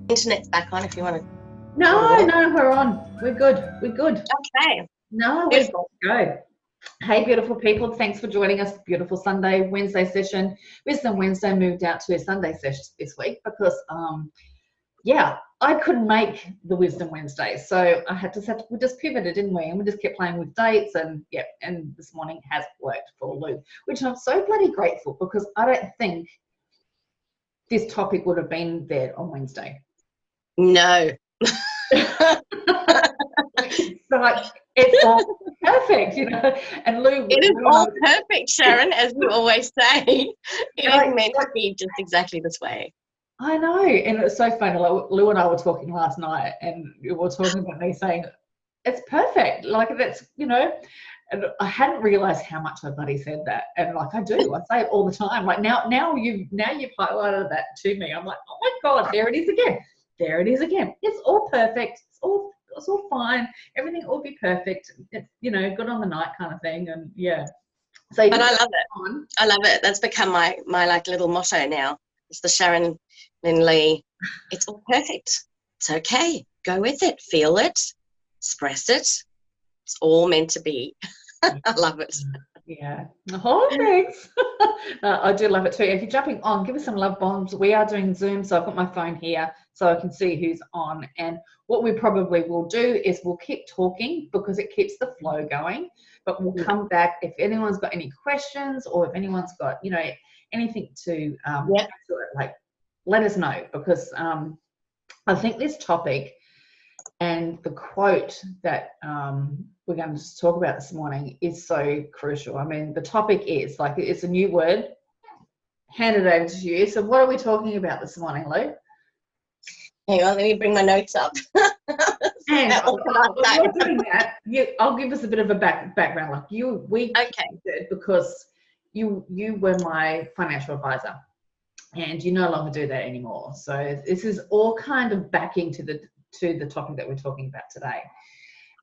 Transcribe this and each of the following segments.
Internet's back on if you want to. No, we're on. We're good. Okay. No, we're good to go. Hey, beautiful people. Thanks for joining us. Beautiful Sunday, Wednesday session. Wisdom Wednesday moved out to a Sunday session this week because, I couldn't make the Wisdom Wednesday. So we just pivoted, didn't we? And we just kept playing with dates and this morning has worked for Lou, which I'm so bloody grateful because I don't think this topic would have been there on Wednesday. No. It's all perfect, and Lou. It is all perfect, Sharon, as you always say. It is meant to be just exactly this way. I know, and it's so funny. Like, Lou and I were talking last night, and we were talking about me saying, it's perfect. Like, that's, and I hadn't realised how much I bloody said that. And like, I do. I say it all the time. Like, now you've highlighted that to me. I'm like, oh my God, there it is again. There it is again. It's all perfect. It's all fine. Everything will be perfect. It's, good on the night kind of thing. And So, but I love it. I love it. That's become my like little motto now. It's the Sharon Lynn-Lee. It's all perfect. It's okay. Go with it. Feel it. Express it. It's all meant to be. I love it. Yeah. Oh, thanks. I do love it too. If you're jumping on, give us some love bombs. We are doing Zoom, so I've got my phone here so I can see who's on. And what we probably will do is we'll keep talking because it keeps the flow going, but we'll come back if anyone's got any questions or if anyone's got, anything to like, let us know, because I think this topic and the quote that we're going to talk about this morning is so crucial. I mean, the topic is like, it's a new word. Hand it over to you. So what are we talking about this morning, Lou? Hang on, let me bring my notes up. And I'll give us a bit of a background. Like because you were my financial advisor, and you no longer do that anymore. So this is all kind of backing to the topic that we're talking about today.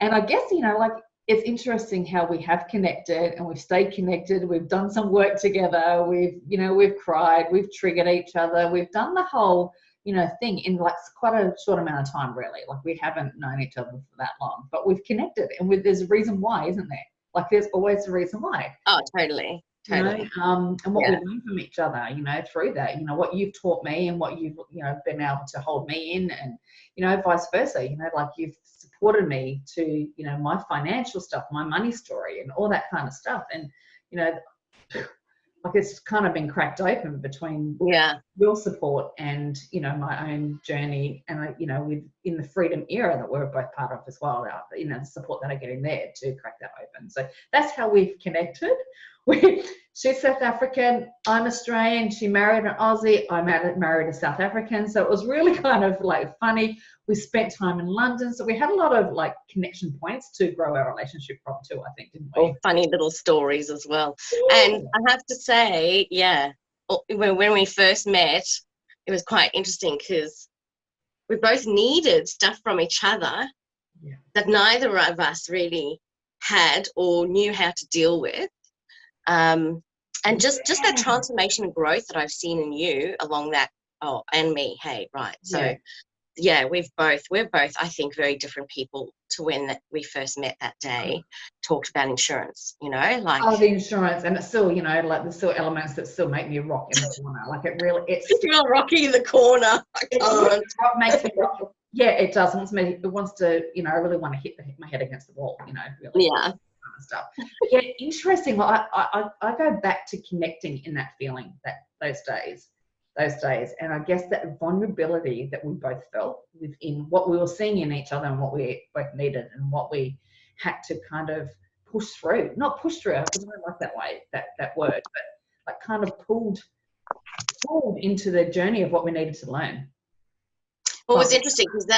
And I guess, it's interesting how we have connected and we've stayed connected. We've done some work together. We've cried, we've triggered each other. We've done the whole, thing in like quite a short amount of time, really. Like, we haven't known each other for that long, but we've connected, and there's a reason why, isn't there? Like, there's always a reason why. Oh, totally. And what we learn from each other, through that, what you've taught me and what you've, been able to hold me in, and, vice versa, like you've supported me to, my financial stuff, my money story and all that kind of stuff. And, like, it's kind of been cracked open between your support and, my own journey, and, in the freedom era that we're both part of as well, the support that I get in there to crack that open. So that's how we've connected. She's South African, I'm Australian. She married an Aussie, I married a South African. So it was really kind of like funny. We spent time in London, so we had a lot of like connection points to grow our relationship from too, I think, didn't we? All funny little stories as well. And I have to say, when we first met, it was quite interesting because we both needed stuff from each other that neither of us really had or knew how to deal with. And just that transformation and growth that I've seen in you along that, and me, hey, right. So we're both, I think, very different people to when we first met that day, talked about insurance, like the insurance, and it's still, like there's still elements that still make me rock in the corner. Like, it's still rocky in the corner. What makes me rock. Yeah, it does. It wants to, I really want to hit my head against the wall, really. Yeah. Stuff. Yeah, interesting. Well, I go back to connecting in that feeling, those days, and I guess that vulnerability that we both felt within what we were seeing in each other and what we both needed and what we had to kind of push through. Not push through, because I don't like that word, but like kind of pulled into the journey of what we needed to learn. Well, it was interesting because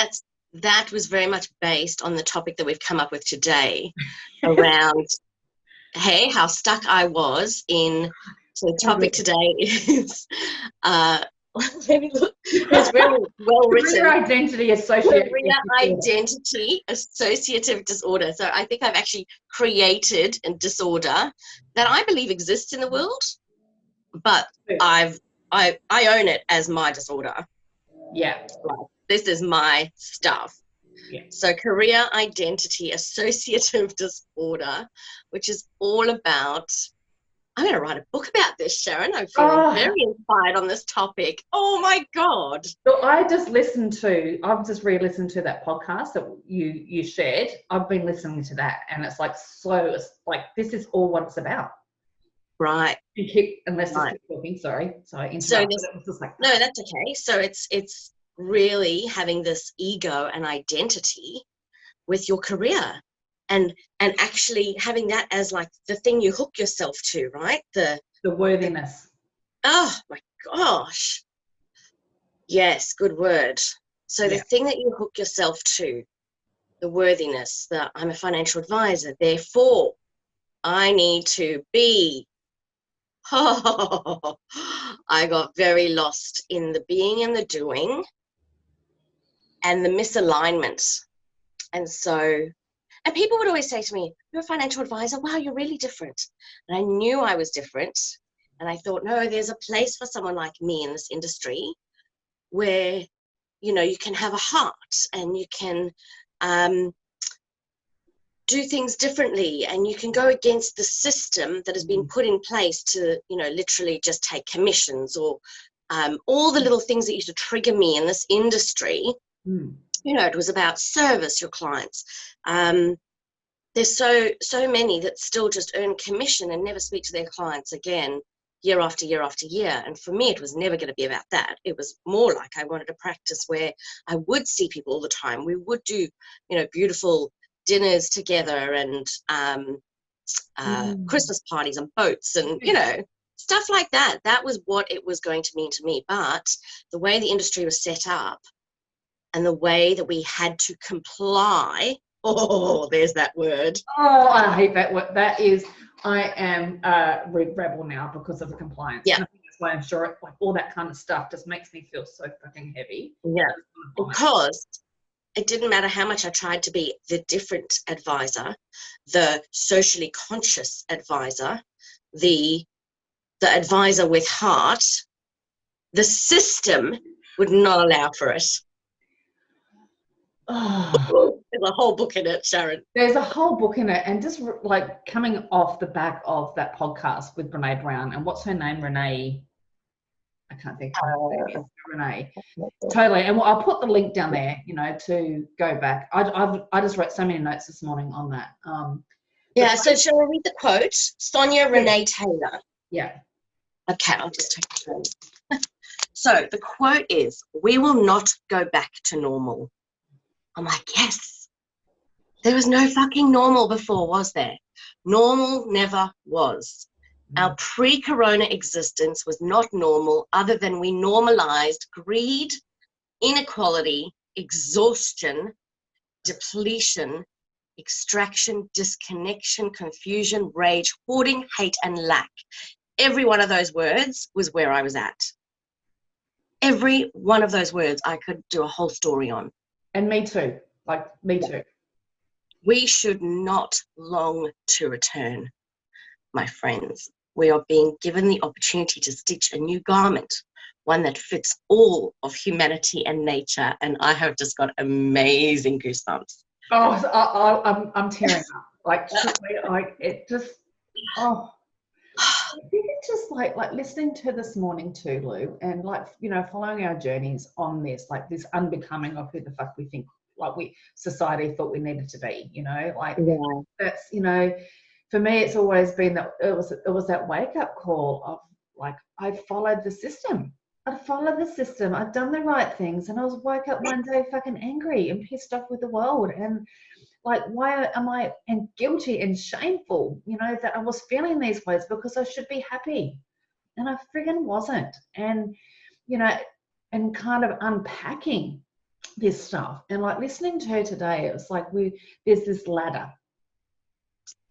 that was very much based on the topic that we've come up with today around, hey, how stuck I was in. So the topic today is, let me look, it's very well written. Career identity associative. Identity associative disorder. So I think I've actually created a disorder that I believe exists in the world, but I own it as my disorder. Yeah. this is my stuff. Yeah. So career identity associative disorder, which is all about, I'm going to write a book about this, Sharon. I'm feeling very inspired on this topic. Oh my God. So I've just re-listened to that podcast that you shared. I've been listening to that, and it's like, this is all what it's about. Right. You keep, unless I keep talking, sorry. So I interrupted. It was just like, no, that's okay. So it's really having this ego and identity with your career, and actually having that as like the thing you hook yourself to, right? The worthiness. Oh my gosh. Yes, good word. So the thing that you hook yourself to, the worthiness, that I'm a financial advisor, therefore I need to be. Oh, I got very lost in the being and the doing and the misalignment. And people would always say to me, you're a financial advisor. Wow, you're really different. And I knew I was different. And I thought, no, there's a place for someone like me in this industry where, you can have a heart and you can do things differently, and you can go against the system that has been put in place to, literally just take commissions or all the little things that used to trigger me in this industry. It was about service your clients. There's so many that still just earn commission and never speak to their clients again, year after year after year. And for me, it was never going to be about that. It was more like I wanted a practice where I would see people all the time. We would do, beautiful dinners together and Christmas parties on boats and, stuff like that. That was what it was going to mean to me. But the way the industry was set up and the way that we had to comply, there's that word. Oh, I hate that word. That is, I am a rebel now because of the compliance. Yeah. And I think that's why I'm sure all that kind of stuff just makes me feel so fucking heavy. Yeah. Because it didn't matter how much I tried to be the different advisor, the socially conscious advisor, the advisor with heart, the system would not allow for it. Oh. There's a whole book in it, Sharon. There's a whole book in it, and just like coming off the back of that podcast with Brene Brown, and what's her name? Renee. I can't think of her name. Renee. Totally. And I'll put the link down there, to go back. I just wrote so many notes this morning on that. So shall I read the quote? Sonia Renee Taylor. Yeah. Okay, I'll just take a turn. So the quote is, "We will not go back to normal." I'm like, yes. There was no fucking normal before, was there? Normal never was. Our pre-corona existence was not normal, other than we normalized greed, inequality, exhaustion, depletion, extraction, disconnection, confusion, rage, hoarding, hate, and lack. Every one of those words was where I was at. Every one of those words I could do a whole story on. And me too. Me too. We should not long to return, my friends. We are being given the opportunity to stitch a new garment, one that fits all of humanity and nature. And I have just got amazing goosebumps. Oh, I'm tearing up. It just, I think it's just like listening to this morning too, Lou, and following our journeys on this, this unbecoming of who the fuck we think society thought we needed to be, that's, for me, it's always been that it was that wake up call of I followed the system. I'd done the right things, and I was woke up one day fucking angry and pissed off with the world, and why am I guilty and shameful, that I was feeling these ways because I should be happy, and I friggin' wasn't. And and kind of unpacking this stuff and listening to her today, it was there's this ladder.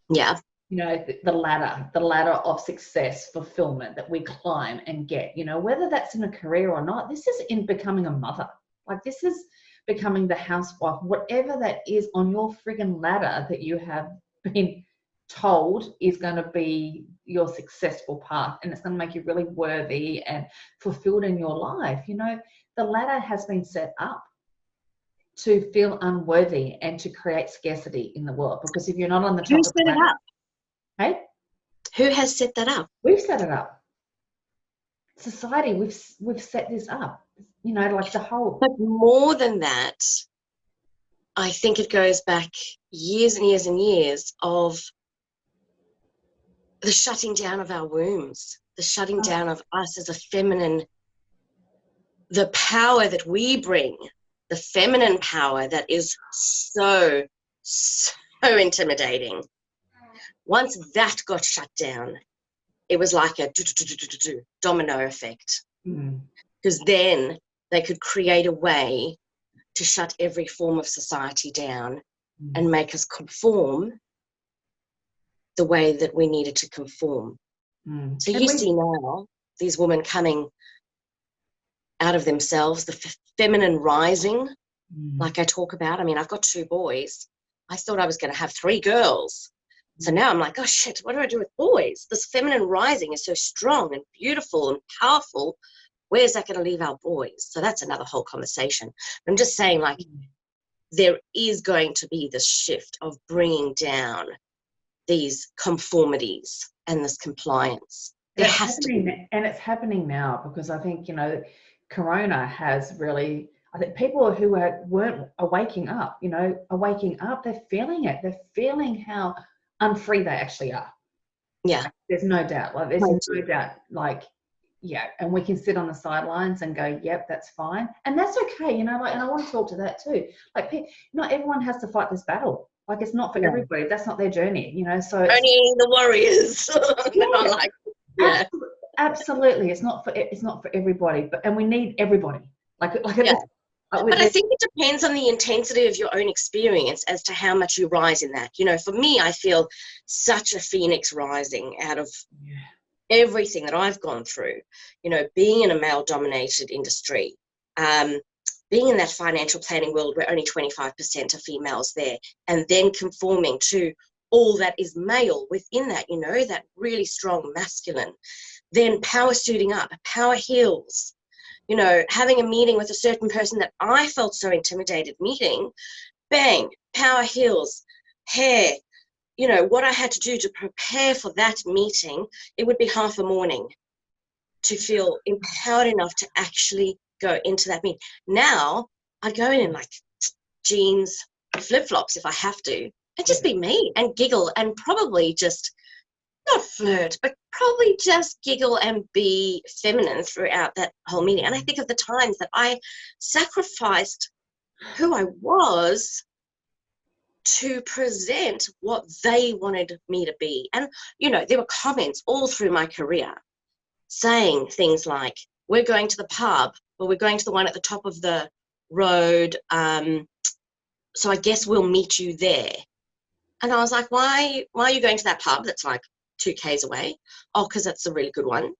Yeah. The ladder of success, fulfillment that we climb and get, whether that's in a career or not. This is in becoming a mother. This is becoming the housewife, whatever that is on your friggin' ladder that you have been told is going to be your successful path, and it's going to make you really worthy and fulfilled in your life. The ladder has been set up. to feel unworthy and to create scarcity in the world. Because if you're not on the Who top of the set it ladder, up? hey, Who has set that up? we've set it up. Society, we've set this up. You know, like the whole. But more than that, I think it goes back years and years and years of the shutting down of our wombs, the shutting down of us as a feminine, the power that we bring, the feminine power that is so intimidating. Once that got shut down, it was like a domino effect. Because then they could create a way to shut every form of society down and make us conform the way that we needed to conform. So you see now these women coming out of themselves, the feminine rising, like I talk about. I mean, I've got 2 boys. I thought I was going to have 3 girls. So now I'm like, oh shit, what do I do with boys? This feminine rising is so strong and beautiful and powerful. Where's that going to leave our boys? So that's another whole conversation. But I'm just saying, like, there is going to be this shift of bringing down these conformities and this compliance. There has to be. And it's happening now, because I think, you know, Corona has really, I think people who weren't waking up, you know, are waking up. They're feeling it. They're feeling how unfree they actually are. Yeah. Like, there's no doubt. Like, there's no doubt. Like, yeah, and we can sit on the sidelines and go, yep, that's fine. And that's okay, you know, like, and I want to talk to that too. Like, not everyone has to fight this battle. Like, it's not for everybody. That's not their journey, you know. So only the warriors. Not like, yeah. Absolutely. It's not for everybody, and we need everybody. But I think it depends on the intensity of your own experience as to how much you rise in that. You know, for me, I feel such a phoenix rising out of everything that I've gone through. You know, being in a male-dominated industry, being in that financial planning world where only 25% are females there, and then conforming to all that is male within that, you know, that really strong masculine, then power suiting up, power heels, you know, having a meeting with a certain person that I felt so intimidated meeting, bang, power heels, hair, you know, what I had to do to prepare for that meeting, it would be half a morning to feel empowered enough to actually go into that meeting. Now, I'd go in like jeans, flip-flops if I have to, and just be me and giggle and probably just, not flirt, but probably just giggle and be feminine throughout that whole meeting. And I think of the times that I sacrificed who I was to present what they wanted me to be. And, you know, there were comments all through my career saying things like, we're going to the pub, or we're going to the one at the top of the road, so I guess we'll meet you there. And I was like, why are you going to that pub that's like 2 k's away? Oh, because that's a really good one.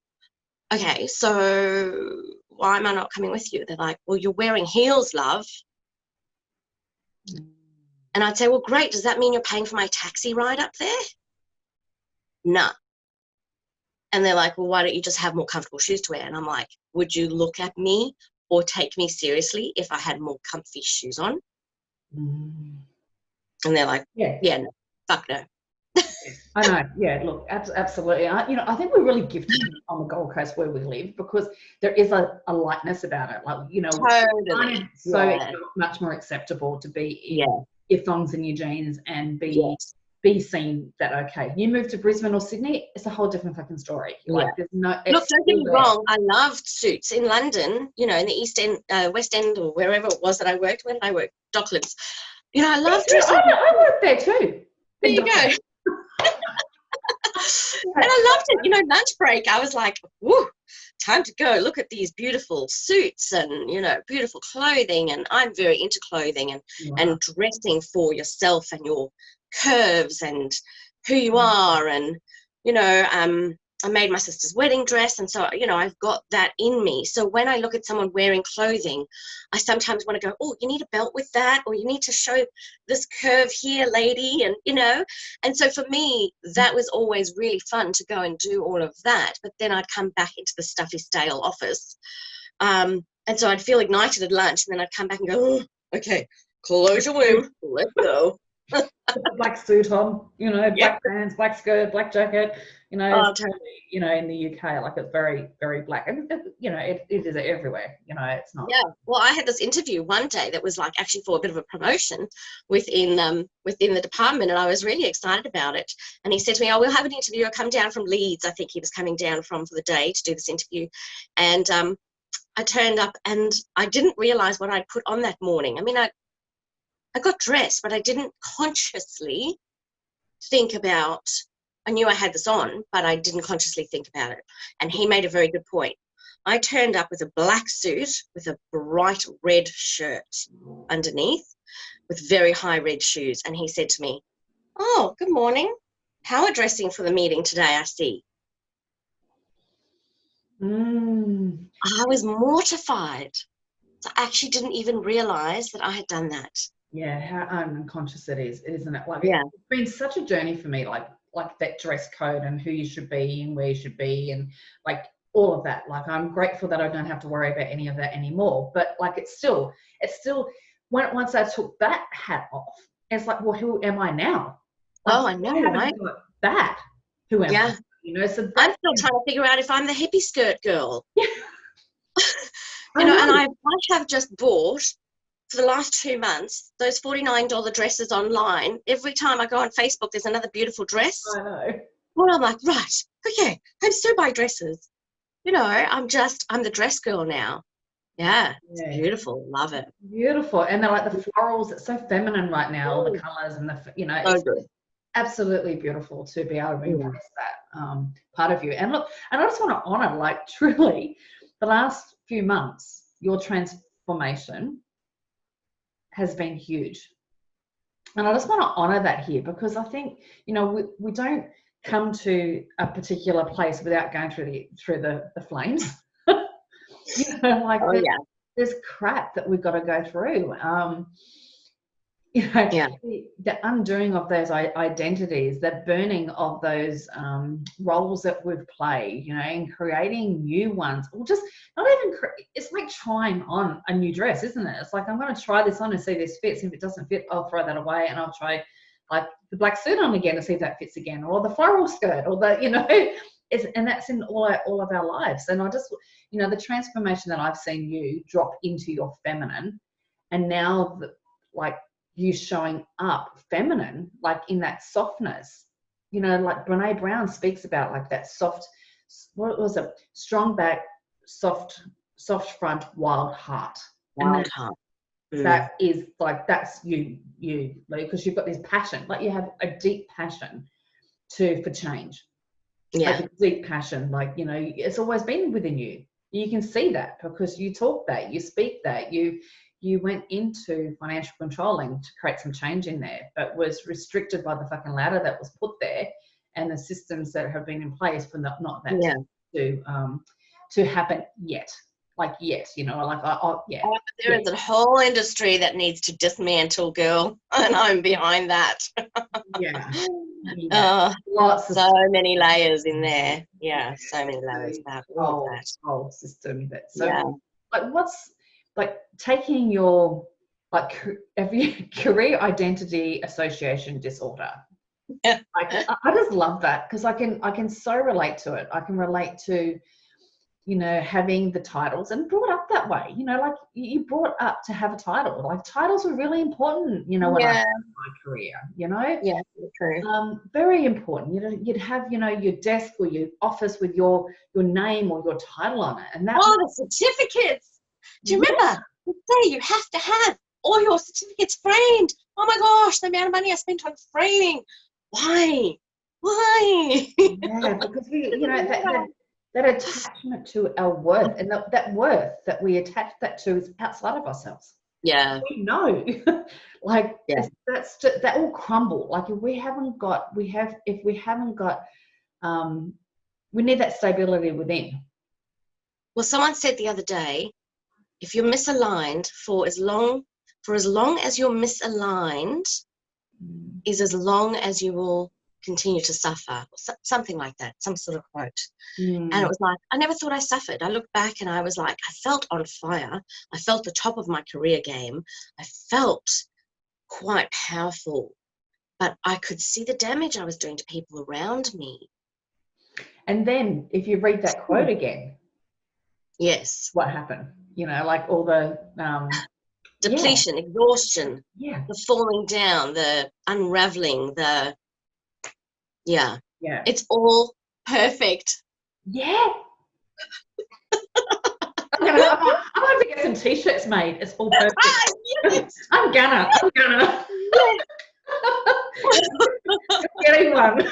Okay, so why am I not coming with you? They're like, well, you're wearing heels, love. And I'd say, well, great. Does that mean you're paying for my taxi ride up there? No. And they're like, well, why don't you just have more comfortable shoes to wear? And I'm like, would you look at me or take me seriously if I had more comfy shoes on? And they're like, yeah, no, fuck no. I know, yeah, look, absolutely. I think we're really gifted on the Gold Coast where we live, because there is a lightness about it. Like, you know, totally. So much more acceptable to be in your thongs and your jeans and be seen that, okay. You move to Brisbane or Sydney, it's a whole different fucking story. Like, there's no. Look, don't get me wrong. I loved suits in London. You know, in the East End, West End, or wherever it was that I worked. When I worked, Docklands. You know, I loved dressing. I worked there too. There you go. And I loved it. You know, lunch break, I was like, woo, time to go. Look at these beautiful suits and, you know, beautiful clothing. And I'm very into clothing and dressing for yourself and your curves and who you are. And, you know, I made my sister's wedding dress. And so, you know, I've got that in me. So when I look at someone wearing clothing, I sometimes want to go, oh, you need a belt with that, or you need to show this curve here, lady. And, you know, and so for me, that was always really fun to go and do all of that. But then I'd come back into the stuffy, stale office. And so I'd feel ignited at lunch, and then I'd come back and go, oh, okay, close your womb, let's go. Black suit on, Yep. black pants, black skirt, black jacket, Oh, in the UK, like it's very, very black. And, it is everywhere, it's not. yeah. Well, I had this interview one day that was like actually for a bit of a promotion within the department, and I was really excited about it. And he said to me, "Oh, we'll have an interview. I'll come down from Leeds." I think he was coming down for the day to do this interview. And I turned up and I didn't realize what I'd put on that morning. I mean, I got dressed, but I didn't consciously think about, I knew I had this on, but I didn't consciously think about it. And he made a very good point. I turned up with a black suit with a bright red shirt underneath with very high red shoes. And he said to me, "Oh, good morning. How are dressing for the meeting today, I see." I was mortified. So I actually didn't even realize that I had done that. Yeah, how unconscious it is, isn't it? Like, yeah. It's been such a journey for me, like that dress code and who you should be and where you should be and like all of that. Like, I'm grateful that I don't have to worry about any of that anymore. But like, it's still once I took that hat off, it's like, well, who am I now? Like, I know, right? Got that. Who am I? So I'm still trying to figure out if I'm the hippie skirt girl. Yeah. And I have just bought for the last 2 months those $49 dresses online. Every time I go on Facebook, there's another beautiful dress. I know. Well, I'm like, right, okay, I'm still buying dresses. I'm the dress girl now. Yeah, it's beautiful. Love it. Beautiful. And they're like the florals. It's so feminine right now, all the colours and it's absolutely beautiful to be able to embrace that part of you. And look, and I just want to honour, like, truly, the last few months, your transformation has been huge. And I just want to honour that here, because I think, we don't come to a particular place without going through the flames. There's crap that we've got to go through. The undoing of those identities, the burning of those roles that we've played, and creating new ones, or just not even, it's like trying on a new dress, isn't it? It's like, I'm going to try this on and see if this fits. If it doesn't fit, I'll throw that away and I'll try like the black suit on again and see if that fits again, or the floral skirt, or and that's in all of our lives. And I just, the transformation that I've seen you drop into your feminine, and now like you showing up feminine, like in that softness, like Brene Brown speaks about, like that soft, what was it? Strong back, soft front, wild heart. Wild heart. That is like, that's you, because you've got this passion, like you have a deep passion for change. Yeah. Like a deep passion, like, it's always been within you. You can see that because you talk that, you speak that, you went into financial controlling to create some change in there, but was restricted by the fucking ladder that was put there and the systems that have been in place for not that to happen yet. Like, yet, there is a whole industry that needs to dismantle, girl, and I'm behind that. Lots of so many layers in there. Yeah, so many layers about all that whole system. Like, what's like taking your career identity association disorder? Yeah. Like, I just love that, because I can so relate to it. I can relate to having the titles, and brought up that way, like you brought up to have a title. Like, titles are really important, when I had my career, Yeah, true. Very important. You'd have, your desk or your office with your name or your title on it. And that the certificates. Do you remember the day you have to have all your certificates framed? Oh my gosh, the amount of money I spent on framing. Why? Yeah, because we, that attachment to our worth, and that worth that we attach that to is outside of ourselves. Yeah. We know, like, that will crumble. Like, we need that stability within. Well, someone said the other day, if you're misaligned for as long as you're misaligned is as long as you will continue to suffer, something like that, some sort of quote. And it was like, I never thought I suffered. I looked back and I was like, I felt on fire. I felt the top of my career game. I felt quite powerful. But I could see the damage I was doing to people around me. And then if you read that quote again, yes, what happened? You know, like all the depletion, exhaustion, the falling down, the unraveling, yeah, it's all perfect. Yeah. I'm going to get some t-shirts made. It's all perfect. Yes. I'm gonna. Getting one.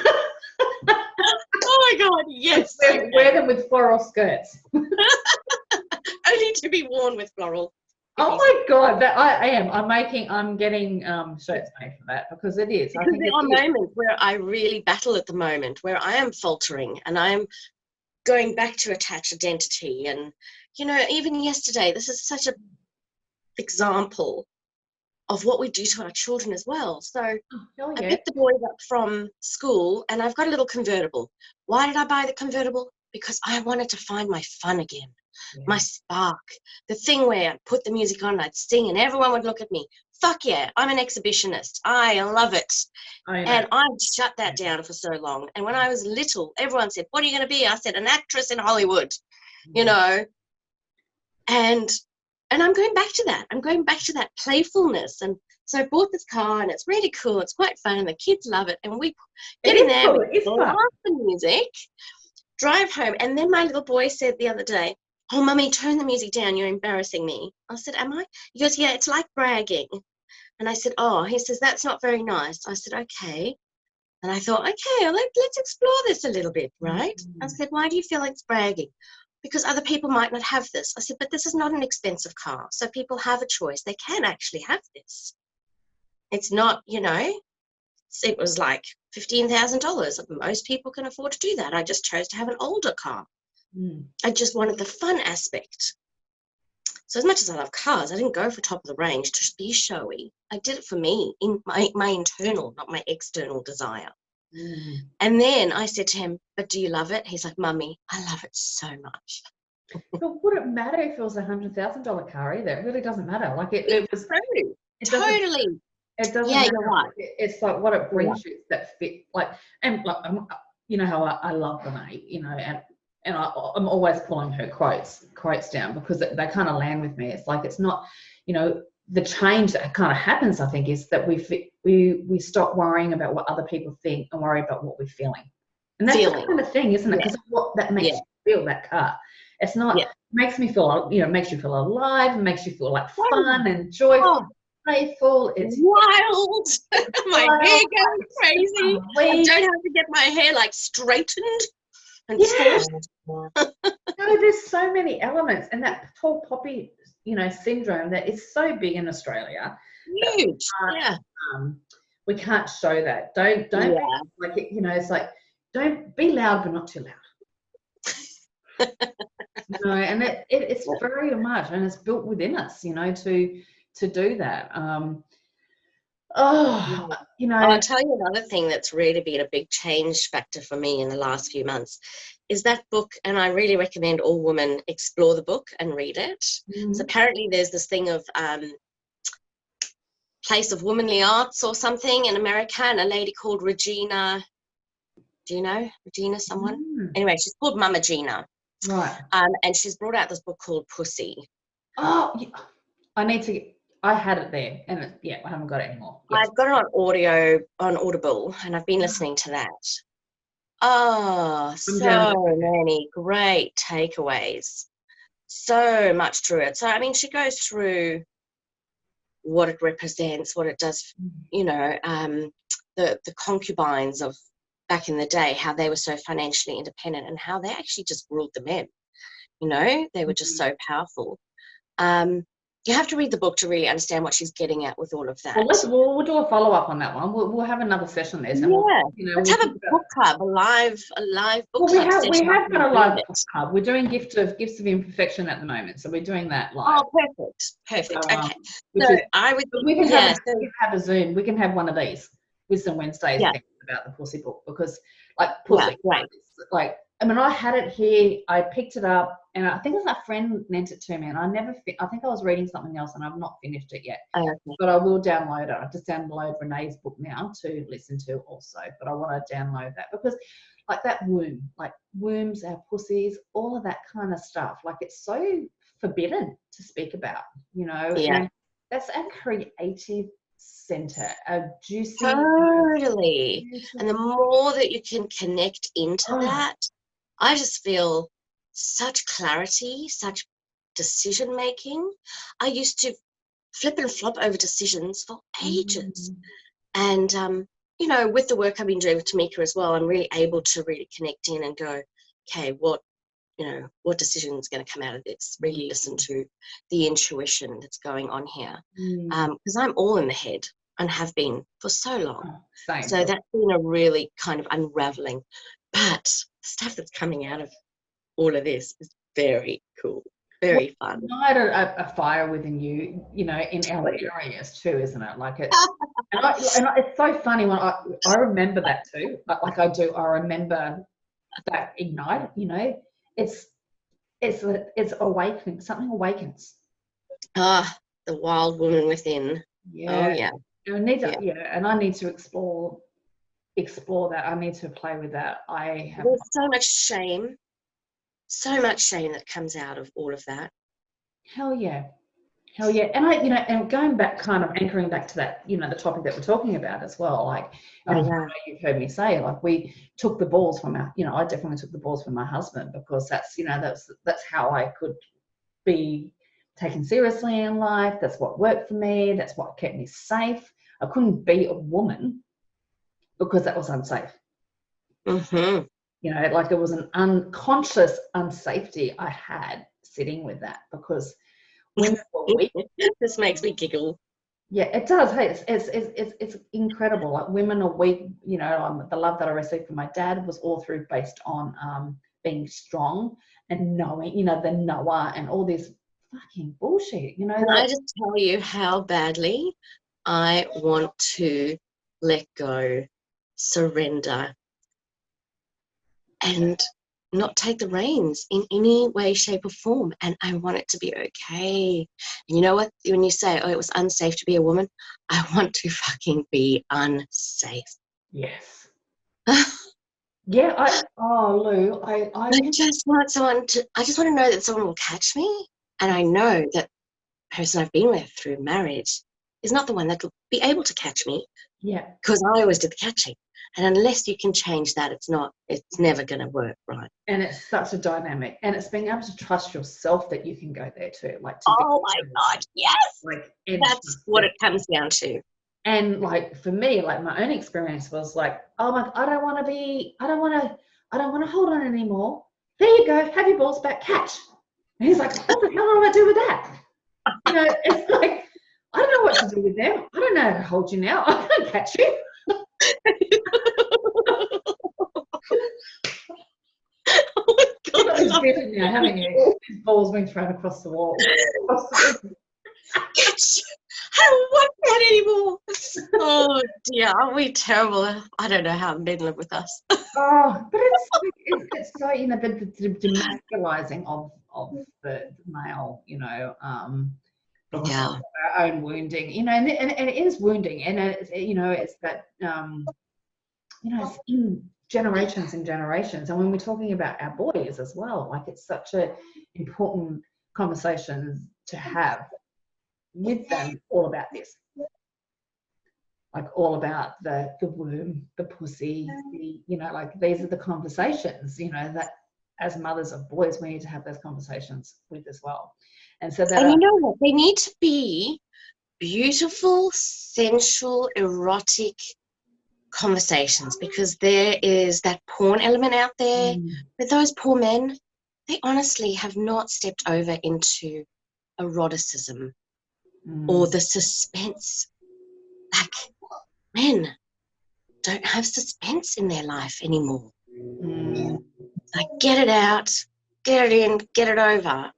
Oh my God, yes. Wear them with floral skirts. Only to be worn with floral. Oh my God, that I'm getting shirts made for that, because it is. Because there are moments where I really battle at the moment, where I am faltering and I'm going back to attach identity. And, you know, even yesterday, this is such an example of what we do to our children as well. So I picked the boys up from school and I've got a little convertible. Why did I buy the convertible? Because I wanted to find my fun again, my spark, the thing where I'd put the music on and I'd sing and everyone would look at me. Fuck yeah, I'm an exhibitionist. I love it. And I'd shut that down for so long. And when I was little, everyone said, what are you going to be? I said, an actress in Hollywood, you know. And I'm going back to that. I'm going back to that playfulness. And so I bought this car and it's really cool. It's quite fun and the kids love it. And we get in there, we love the music, drive home. And then my little boy said the other day, oh, Mummy, turn the music down. You're embarrassing me. I said, am I? He goes, yeah, it's like bragging. And I said, oh, he says, that's not very nice. I said, okay. And I thought, okay, let's explore this a little bit, right? I said, why do you feel like it's bragging? Because other people might not have this. I said, but this is not an expensive car. So people have a choice. They can actually have this. It's not, you know, it was like $15,000. Most people can afford to do that. I just chose to have an older car. I just wanted the fun aspect. So as much as I love cars, I didn't go for top of the range to be showy. I did it for me, in my internal, not my external desire. And then I said to him, but do you love it? He's like, Mummy, I love it so much. But would it matter if it was $100,000 car either? It really doesn't matter. Like it was true. Totally. It doesn't matter. You're right. It's like what it brings you that fit. Like, and like, you know how I love Renee, you know, and I'm always pulling her quotes down because they kind of land with me. It's like, it's not, you know, the change that kind of happens, I think, is that we stop worrying about what other people think and worry about what we're feeling. And that's the kind of thing, isn't it? Because what that makes you feel, that car. It's not, it makes me feel, you know, makes you feel alive, it makes you feel like fun and joyful, playful. It's wild. My hair goes crazy. I don't have to get my hair like straightened and forced. No, there's so many elements, and that tall poppy, you know, syndrome that is so big in Australia. Huge. We can't show that. Don't be, like, you know, it's like, don't be loud but not too loud. No, and it's very much, and it's built within us, you know, to do that. You know, I'll tell you another thing that's really been a big change factor for me in the last few months is that book, and I really recommend all women explore the book and read it. So apparently there's this thing of Place of Womanly Arts or something in America, and a lady called Regina, do you know Regina someone? Anyway, she's called Mama Gina. Right. And she's brought out this book called Pussy. Oh, I had it there, and I haven't got it anymore. I've got it on Audible, and I've been listening to that. Oh, so many great takeaways. So much through it. So, I mean, she goes through what it represents, what it does, you know, the concubines of back in the day, how they were so financially independent and how they actually just ruled the men. You know, they were just so powerful. You have to read the book to really understand what she's getting at with all of that. Well, we'll do a follow-up on that one. We'll have another session there. So let's have a book club, a live book club session. We have got a live book club. We're doing Gifts of Imperfection at the moment, so we're doing that live. Oh, perfect. Okay. We can have a Zoom. We can have one of these Wisdom Wednesdays about the Pussy book, because like Pussy, like I mean, I had it here, I picked it up, and I think it was a friend lent it to me, and I think I was reading something else, and I've not finished it yet. Okay. But I will download it. I just download Renee's book now to listen to also, but I want to download that because like that womb, like wombs, our pussies, all of that kind of stuff, like it's so forbidden to speak about, you know, Yeah. and that's a creative center, a juicy. Totally. And the more that you can connect into Oh. that, I just feel such clarity, such decision making. I used to flip and flop over decisions for ages. And, you know, with the work I've been doing with Tamika as well, I'm really able to really connect in and go, okay, what decision is going to come out of this? Really listen to the intuition that's going on here. Because I'm all in the head and have been for so long. So that's been a really kind of unraveling. But stuff that's coming out of all of this is very cool, very fun. Ignite a fire within you, you know, in our areas too, isn't it? Like it, and it's so funny when I remember that too. Like I do, I remember that ignite. You know, it's awakening. Something awakens. Ah, the wild woman within. Yeah. Oh yeah. And I need to explore that. I need to play with that. There's so much shame that comes out of all of that. Hell yeah. And I, you know, and going back, kind of anchoring back to that, you know, the topic that we're talking about as well, like, you've heard me say, like, we took the balls from I definitely took the balls from my husband, because that's, you know, that's how I could be taken seriously in life. That's what worked for me. That's what kept me safe. I couldn't be a woman because that was unsafe. Mm-hmm. You know, like it was an unconscious unsafety I had sitting with that, because women were weak. This makes me giggle. Yeah, it does. Hey, it's incredible. Like women are weak. You know, the love that I received from my dad was all through based on being strong and knowing. You know, the knower and all this fucking bullshit. You know, can I just tell you how badly I want to let go, surrender, and not take the reins in any way, shape, or form. And I want it to be okay. And you know what? When you say, oh, it was unsafe to be a woman, I want to fucking be unsafe. Yes. Yeah. Lou, I just want I just want to know that someone will catch me. And I know that the person I've been with through marriage is not the one that will be able to catch me. Yeah. Because I always did the catching. And unless you can change that, it's never going to work, right? And it's such a dynamic. And it's being able to trust yourself that you can go there too. Like, oh my God, yes! Like, that's what it comes down to. And like for me, like my own experience was like, oh my, I don't want to hold on anymore. There you go, have your balls back, catch. And he's like, what the hell do I do with that? You know, it's like, I don't know what to do with them. I don't know how to hold you now. I can't catch you. Oh my God. You've got this vision now, haven't you? His ball's been thrown across the wall. I don't want that anymore. Oh dear, are we terrible? I don't know how men live with us. Oh, but it's so, you know, the demasculizing of the male, you know, yeah, our own wounding, you know, and it is wounding, and it's, you know, it's that, you know, it's in generations and generations, and when we're talking about our boys as well, like it's such a important conversation to have with them, all about this, like all about the womb, the pussy, you know, like these are the conversations, you know, that as mothers of boys we need to have those conversations with as well. And so that, and you know what, they need to be beautiful, sensual, erotic conversations, because there is that porn element out there. But those poor men, they honestly have not stepped over into eroticism or the suspense. Like, men don't have suspense in their life anymore. Like, get it out, get it in, get it over.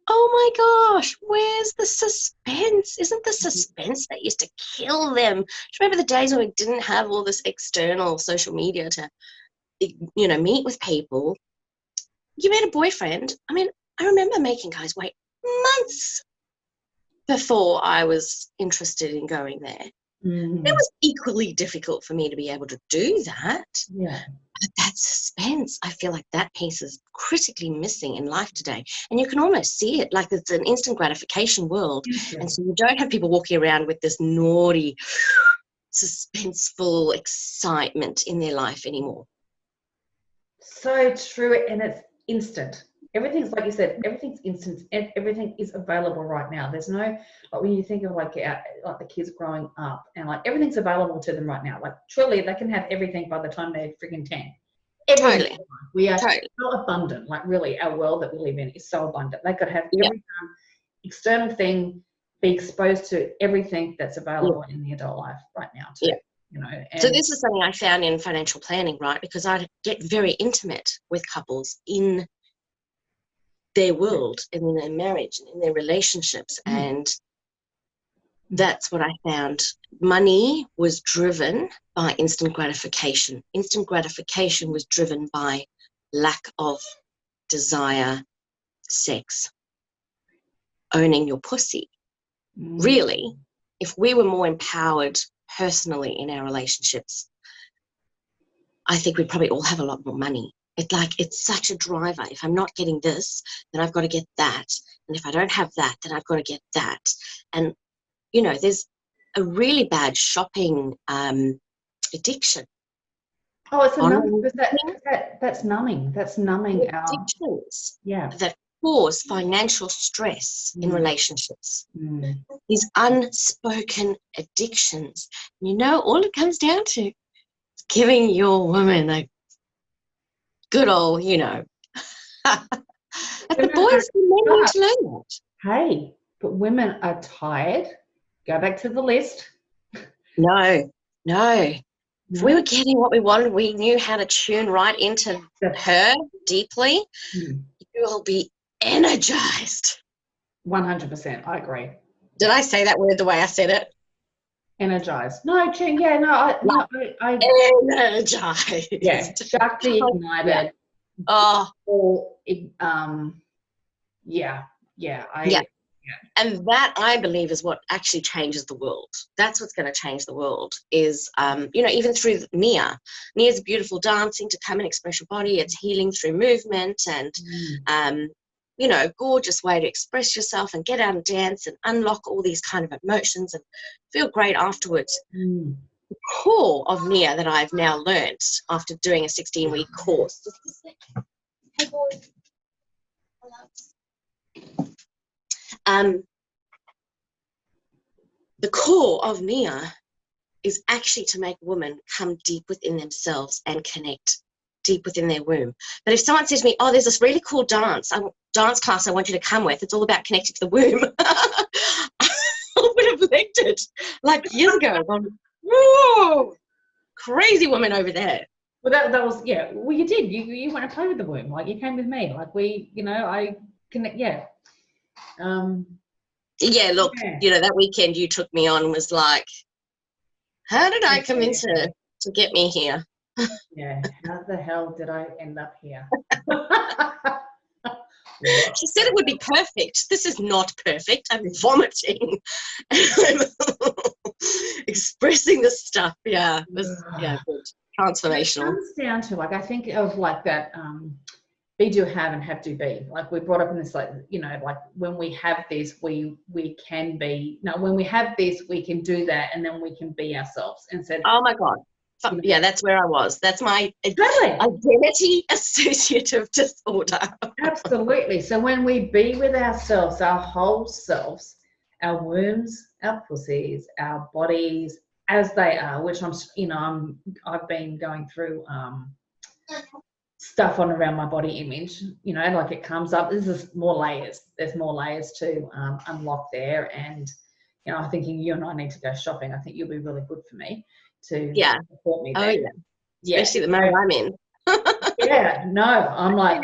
Oh my gosh, where's the suspense? Isn't the suspense that used to kill them? Do you remember the days when we didn't have all this external social media to meet with people. You met a boyfriend. I mean, I remember making guys wait months before I was interested in going there. Mm. It was equally difficult for me to be able to do that. Yeah. But that suspense, I feel like that piece is critically missing in life today. And you can almost see it, like it's an instant gratification world. And so you don't have people walking around with this naughty, suspenseful excitement in their life anymore. So true, and it's instant. Everything's, like you said, everything's instant. Everything is available right now. There's no, like when you think of like the kids growing up, and like everything's available to them right now. Like truly, they can have everything by the time they're freaking 10. Totally. We are so abundant. Like really, our world that we live in is so abundant. They could have every external thing, be exposed to everything that's available in the adult life right now too. Yeah. And so this is something I found in financial planning, right? Because I get very intimate with couples in their world and in their marriage and in their relationships. And that's what I found. Money was driven by instant gratification. Instant gratification was driven by lack of desire, sex, owning your pussy. Really, if we were more empowered personally in our relationships, I think we'd probably all have a lot more money. It's such a driver. If I'm not getting this, then I've got to get that. And if I don't have that, then I've got to get that. And, there's a really bad shopping addiction. Oh, it's a numbing, that's numbing. That's numbing our addictions that cause financial stress in relationships. These unspoken addictions. All it comes down to is giving your woman a good old, But the boys need to learn that. Hey, but women are tired. Go back to the list. No. If we were getting what we wanted, we knew how to tune right into her deeply, you will be energized. 100%. I agree. Did I say that word the way I said it? Energized. No, I energized. Yeah, Shakti ignited. And that, I believe, is what actually changes the world. That's what's going to change the world is, even through Nia. Nia's beautiful dancing to come and express your body. It's healing through movement and, gorgeous way to express yourself and get out and dance and unlock all these kind of emotions and feel great afterwards. The core of Nia that I've now learned after doing a 16-week course. Hey, boys. The core of Nia is actually to make women come deep within themselves and connect deep within their womb. But if someone says to me, there's this really cool dance class I want you to come with, it's all about connecting to the womb, I would have licked it like years ago. Whoa, crazy woman over there. Well, that was, well, you did. You went to play with the womb. Like, you came with me. Like, I connect, look, that weekend you took me on was like, how did I convince her to get me here? How the hell did I end up here? She said it would be perfect. This is not perfect. I'm vomiting. I'm expressing this stuff. It was good. Transformational. It comes down to, like, I think of like that be, do, have, and have, do, be. Like, we brought up in this, like, like when we have this, we can be. No, when we have this, we can do that, and then we can be ourselves. And said, oh my God. Yeah, that's where I was. That's my identity associative disorder. Absolutely. So when we be with ourselves, our whole selves, our wombs, our pussies, our bodies as they are, which I've been going through stuff on around my body image, like it comes up. There's more layers. There's more layers to unlock there. And, I'm thinking you and I need to go shopping. I think you'll be really good for me to support me there. Especially the mode I'm in. I'm like,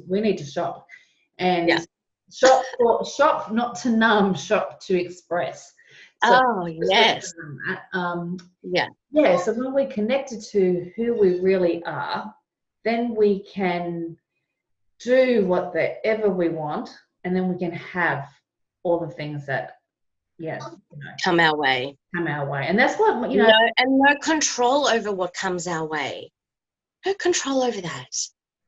we need to shop. And shop not to numb, shop to express. So, yes. So when we're connected to who we really are, then we can do whatever we want, and then we can have all the things that, come our way. come our way. And that's what, And no control over what comes our way. No control over that.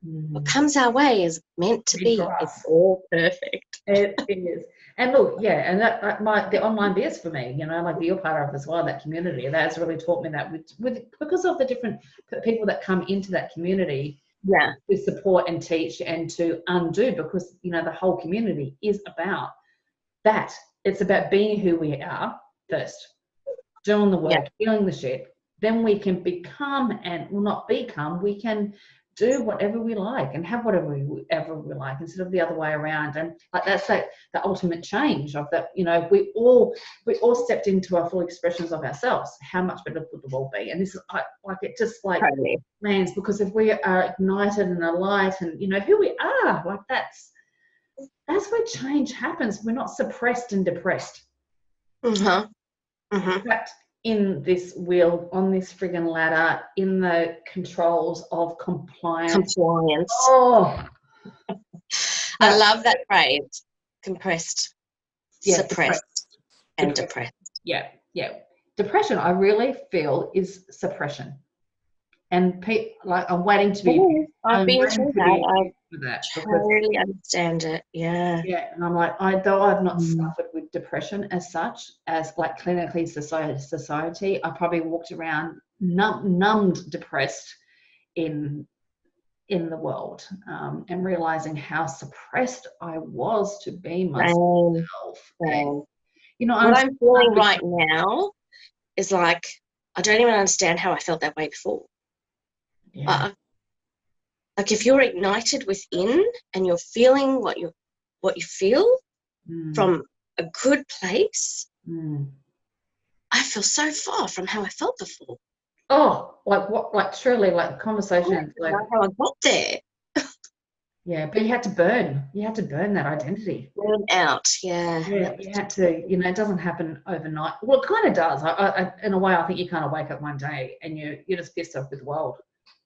What comes our way is meant to be. It's all perfect. It is. And look, and that the online biz for me, like you're part of as well, that community, that's really taught me that with because of the different people that come into that community, to support and teach and to undo, because the whole community is about that. It's about being who we are first, doing the work, feeling the shit. Then we can become, and well, not become, we can do whatever we like and have whatever we like, instead of the other way around. And like that's the ultimate change of that. We all stepped into our full expressions of ourselves. How much better would the world be? And this is like it just like totally lands, because if we are ignited and alight and who we are, like that's where change happens. We're not suppressed and depressed. In fact, in this wheel, on this friggin' ladder, in the controls of compliance. Oh, I love that phrase. Compressed, suppressed, and depressed. Yeah. Depression, I really feel, is suppression. And I'm waiting to be. I've been through that. I totally understand it. Yeah. Yeah, and I'm like, though I've not suffered with depression as such, as like clinically society, I probably walked around numbed, depressed in the world, and realizing how suppressed I was to be myself. And, what I'm feeling right now is like I don't even understand how I felt that way before. Yeah. Like if you're ignited within and you're feeling what you feel from a good place, I feel so far from how I felt before. Oh, like what? Like truly, like conversations, like how I got there. Yeah, but you had to burn. You had to burn that identity. Burn out, Yeah, you had to. It doesn't happen overnight. Well, it kind of does. In a way, I think you kind of wake up one day and you're just pissed off with the world,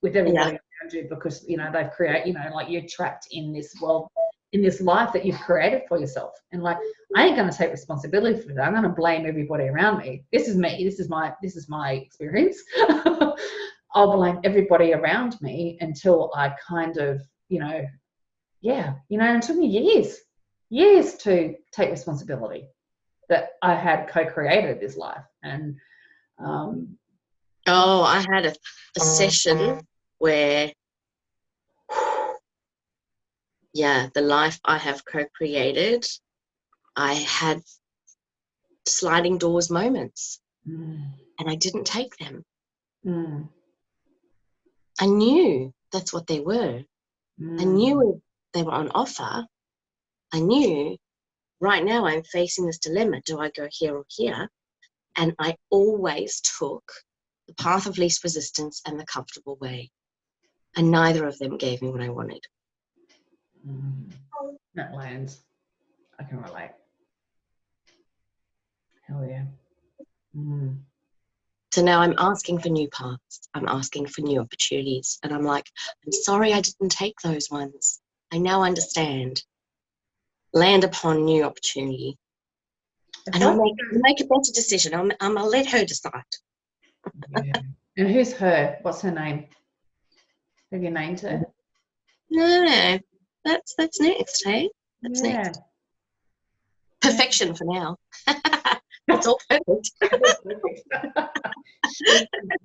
with everybody around you, because they've created. Like you're trapped in this world, in this life that you've created for yourself. And like, I ain't going to take responsibility for that. I'm going to blame everybody around me. This is me. This is my experience. I'll blame everybody around me until I kind of, and it took me years to take responsibility that I had co-created this life. And I had a session where the life I have co-created, I had sliding doors moments and I didn't take them. I knew that's what they were. I knew they were on offer. I knew right now I'm facing this dilemma. Do I go here or here? And I always took the path of least resistance and the comfortable way. And neither of them gave me what I wanted. That lands. I can relate. Hell yeah. So now I'm asking for new paths. I'm asking for new opportunities. And I'm like, I'm sorry I didn't take those ones. I now understand. Land upon new opportunity. And I'll make a better decision. I'll let her decide. Yeah. And who's her? What's her name? Have you named her? No, that's next, hey? That's next. Perfection for now. It's all perfect.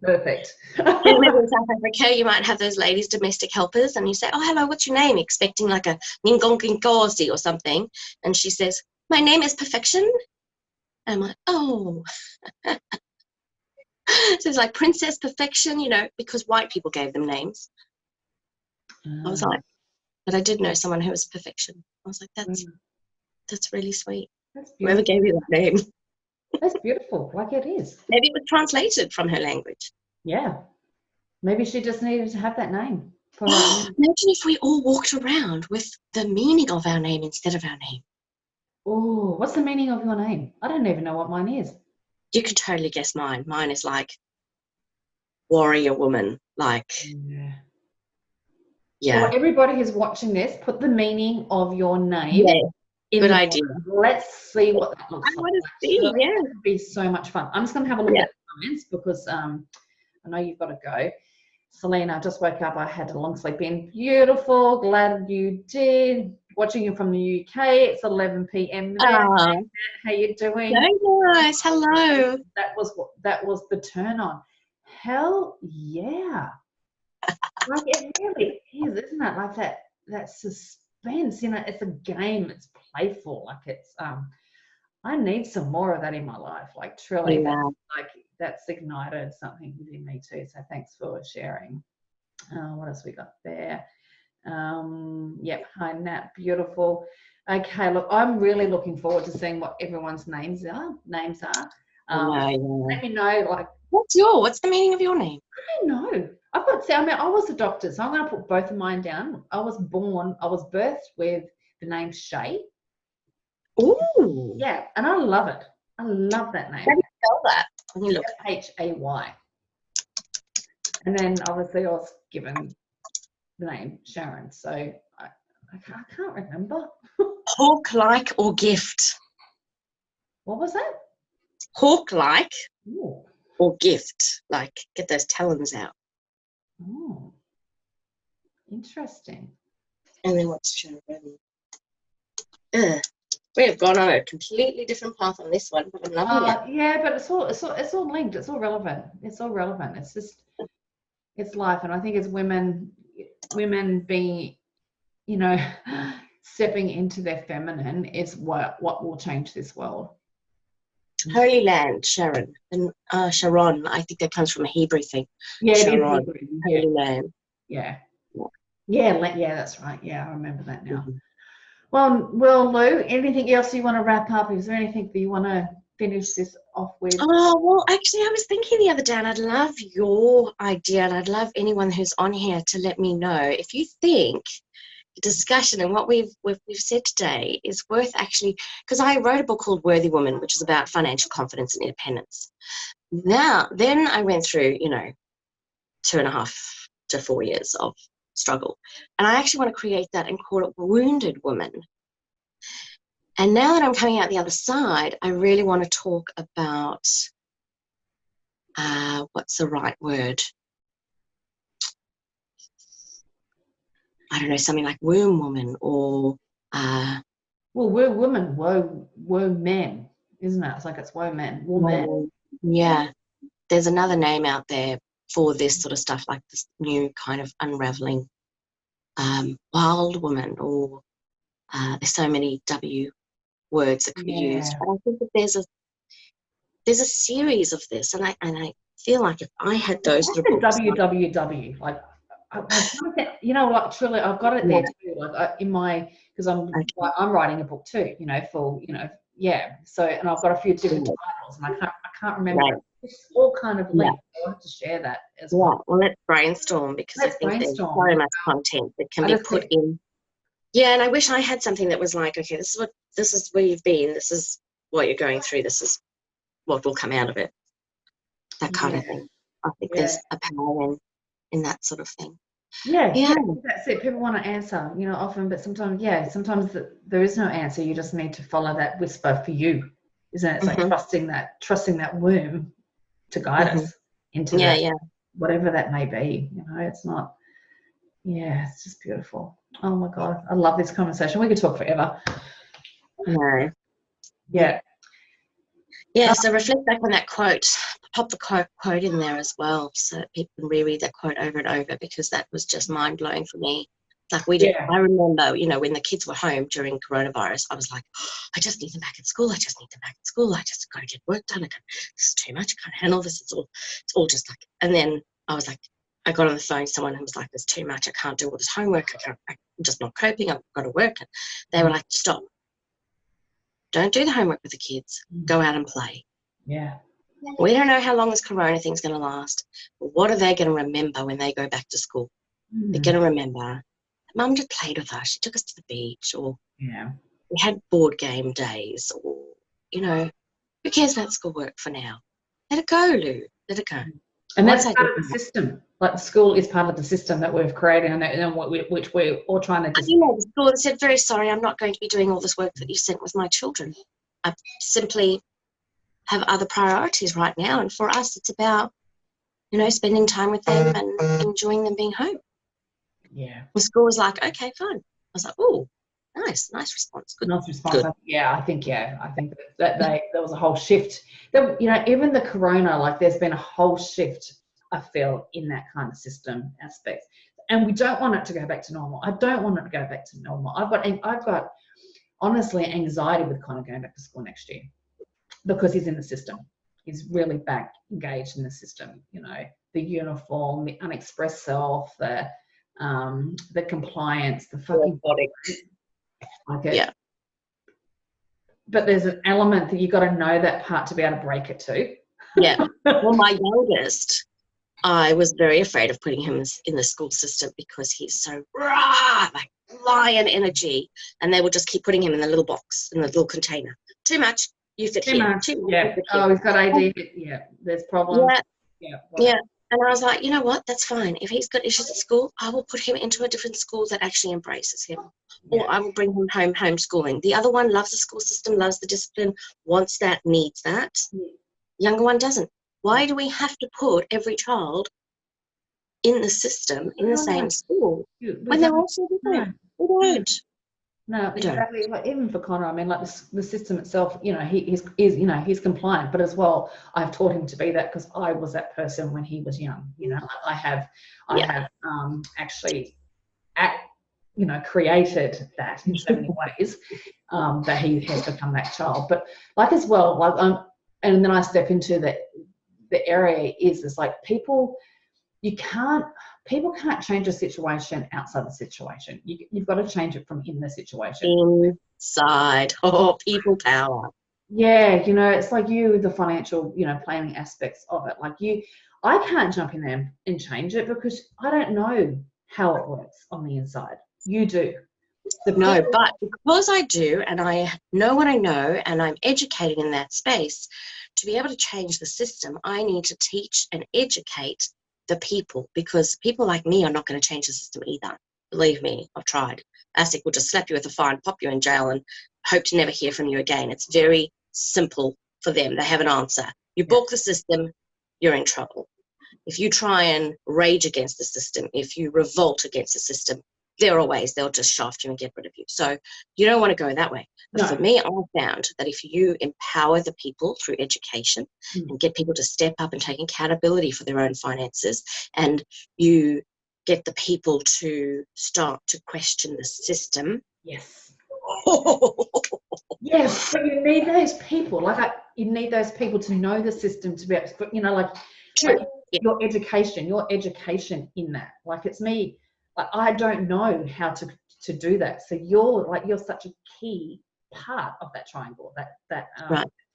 Perfect. You remember in South Africa, you might have those ladies, domestic helpers, and you say, "Oh, hello, what's your name?" Expecting like a Ningonginkosi or something. And she says, "My name is Perfection." And I'm like, oh. So it's like Princess Perfection, because white people gave them names. I was like, but I did know someone who was Perfection. I was like, that's really sweet. Whoever gave you that name. That's beautiful, like it is. Maybe it was translated from her language. Yeah. Maybe she just needed to have that name. Imagine if we all walked around with the meaning of our name instead of our name. Oh, what's the meaning of your name? I don't even know what mine is. You could totally guess mine. Mine is like warrior woman, like Yeah. Well, everybody who's watching this, put the meaning of your name Yeah. in Good the idea. comments. Let's see what that I looks like. want to see. Surely Yeah. that would be so much fun. I'm just going to have a look Yeah. at the comments because I know you've got to go. Selena, I just woke up. I had a long sleep in. Beautiful. Glad you did. Watching you from the UK. It's 11 p.m. there. Oh, How you doing? very nice. Hello. That was the turn on. Hell yeah. Like it really is, isn't it? Like that suspense, it's a game, it's playful. Like it's I need some more of that in my life. Like truly Yeah. that's ignited something within me too. So thanks for sharing. What else we got there? Yep, hi Nat, beautiful. Okay, look, I'm really looking forward to seeing what everyone's names are. Yeah. Let me know, like, What's the meaning of your name? I don't know. I was a doctor, so I'm going to put both of mine down. I was birthed with the name Shay. Ooh. Yeah, and I love it. I love that name. How do you spell that? Let me look. Hay. And then obviously I was given the name Sharon. So I can't remember. Hawk-like or gift? What was that? Hawk-like Ooh. or gift? Like, get those talons out. Oh, interesting. And then what's Sharon? We have gone on a completely different path on this one, but I'm loving it. Yeah, but it's all linked. It's all relevant. It's just it's life, and I think as women being, stepping into their feminine is what will change this world. Holy Land, Sharon, and Sharon. I think that comes from a Hebrew thing. Yeah, Sharon, it is Hebrew. Holy Land. Yeah. That's right. Yeah, I remember that now. Mm-hmm. Well, Lou, anything else you want to wrap up? Is there anything that you want to finish this off with? Oh, well, actually, I was thinking the other day, and I'd love your idea, and I'd love anyone who's on here to let me know if you think the discussion and what we've said today is worth actually, because I wrote a book called Worthy Woman, which is about financial confidence and independence. Then I went through, 2.5 to 4 years of struggle, and I actually want to create that and call it Wounded Woman. And now that I'm coming out the other side, I really want to talk about what's the right word? I don't know, something like womb woman or well, we're women, we're men, isn't it? It's like it's women, woman. Yeah, there's another name out there for this sort of stuff, like this new kind of unraveling wild woman, or there's so many W words that could be used. But I think that there's a series of this, and I feel like if I had those sort of books, www, like like truly, I've got it there too. Like because I'm writing a book too. So, and I've got a few different titles, and I can't remember. Right. It's all kind of linked. I have to share that as well. Well, let's brainstorm, because I think there's so much content that can be put in. Yeah, and I wish I had something that was like, okay, this is where you've been, this is what you're going through, this is what will come out of it. That kind of thing. I think there's a power in that sort of thing. Yeah, that's it. People want to answer, often, but sometimes there is no answer. You just need to follow that whisper for you, isn't it? It's like trusting that womb to guide us into whatever that may be. It's not. Yeah, it's just beautiful. Oh my God, I love this conversation. We could talk forever. No. Yeah. Yeah, so reflect back on that quote. Pop the quote in there as well, so that people can reread that quote over and over, because that was just mind-blowing for me. Like I remember, when the kids were home during coronavirus, I was like, I just need them back at school. I just got to get work done. This is too much. I can't handle this. It's all just like, and then I was like, I got on the phone to someone who was like, there's too much. I can't do all this homework. I'm just not coping. I've got to work. And they were like, stop. Don't do the homework with the kids. Go out and play. Yeah. We don't know how long this corona thing's going to last. But what are they going to remember when they go back to school? They're going to remember, Mum just played with us. She took us to the beach, or we had board game days, or, who cares about schoolwork for now? Let it go, Lou. Let it go. And Once that's I part did of the that, system. Like the school is part of the system that we've created and which we're all trying to just. the school said, very sorry, I'm not going to be doing all this work that you sent with my children. I simply have other priorities right now. And for us, it's about, spending time with them and enjoying them being home. Yeah. The school was like, okay, fine. I was like, oh, nice response. Good. Nice response. Good. I think that there was a whole shift. Even the corona, like there's been a whole shift, I feel, in that kind of system aspect. And we don't want it to go back to normal. I don't want it to go back to normal. I've got honestly anxiety with Connor going back to school next year because he's in the system. He's really back engaged in the system, the uniform, the unexpressed self, the compliance, the fucking body. Okay. Yeah. But there's an element that you've got to know that part to be able to break it too. Yeah. Well, my youngest, I was very afraid of putting him in the school system because he's so rah, like lion energy, and they would just keep putting him in the little box, in the little container. Too much. You fit here. Too much. Yeah. Oh, he's got AD. Yeah. There's problems. Yeah. Yeah. And I was like, you know what? That's fine. If he's got issues at school, I will put him into a different school that actually embraces him. Yeah. Or I will bring him home homeschooling. The other one loves the school system, loves the discipline, wants that, needs that. Yeah. Younger one doesn't. Why do we have to put every child in the system, in the same school, when they're all so different? We don't. No, exactly. Like even for Connor, I mean, like the system itself, he's compliant, but as well, I've taught him to be that because I was that person when he was young. I have actually, created that in so many ways that he has become that child. But like as well, like and then I step into the area is like people can't change a situation outside the situation. You've got to change it from in the situation. Inside. Oh, people power. Yeah, it's like the financial, planning aspects of it. Like I can't jump in there and change it because I don't know how it works on the inside. You do. No, but because I do, and I know what I know, and I'm educated in that space, to be able to change the system, I need to teach and educate the people, because people like me are not going to change the system either. Believe me, I've tried. ASIC will just slap you with a fine, pop you in jail, and hope to never hear from you again. It's very simple for them. They have an answer. You balk the system, you're in trouble. If you try and rage against the system, if you revolt against the system, there are ways they'll just shaft you and get rid of you. So you don't want to go that way. But for me, I found that if you empower the people through education and get people to step up and take accountability for their own finances, and you get the people to start to question the system. Yes. Yes, but you need those people. You need those people to know the system to be able to, your education in that. Like it's me. Like I don't know how to do that. So you're such a key part of that triangle, that